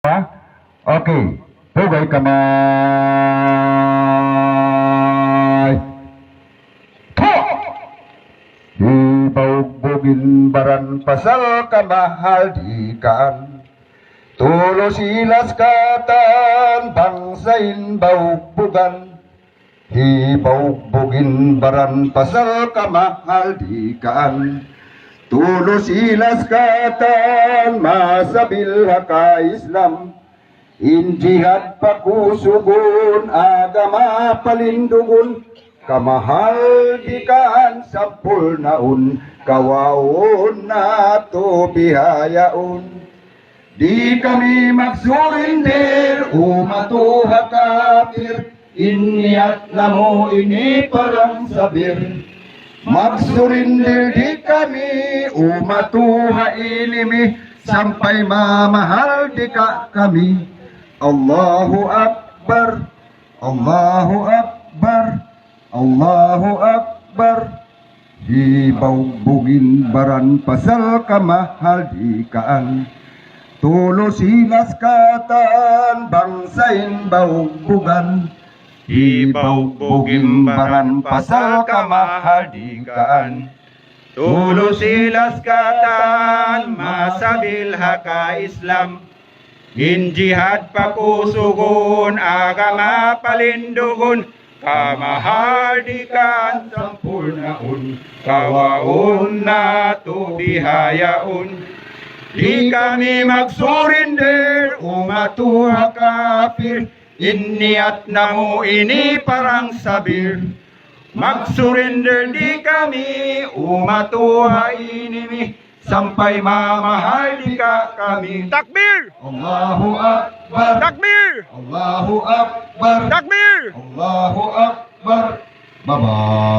Okay, hugay kamay. Hibaw-bugin baran pasal kamahal dikan. Tulo silas katan bangsain baubugan. Hibaw-bugin baran pasal kamahal dikan. Tulo silas katan masabil haka Islam. Injihad pakusugun agama palindugun. Kamahal dikan sampul naun kawaun na to bihayaun. Di kami magsurindir umatuha kafir. Iniat namo ini perang sabir. Magsurindir di kami umatuha ilimi sampai mamahal di kami. Allahu Akbar, Allahu Akbar, Allahu Akbar. Hibaw-bugin baran pasal kamahal dikaan. Tulo silas katan bangsain baubugan. Hibaw-bugin baran pasal kamahal dikaan. Tulo silas katan masabil haka Islam. Injihad pakusugun agama palindugun. Kamahal dikan sampurnaun kawaun na to bihayaun. Di kami magsurindir umatuha kafir. Iniat namo ini parang sabir. Magsurindir di kami umatuha inimi sampai mamahal di kami. Takbir! Allahu Akbar, Takbir! Allahu Akbar, Takbir! Allahu Akbar. Bye-bye.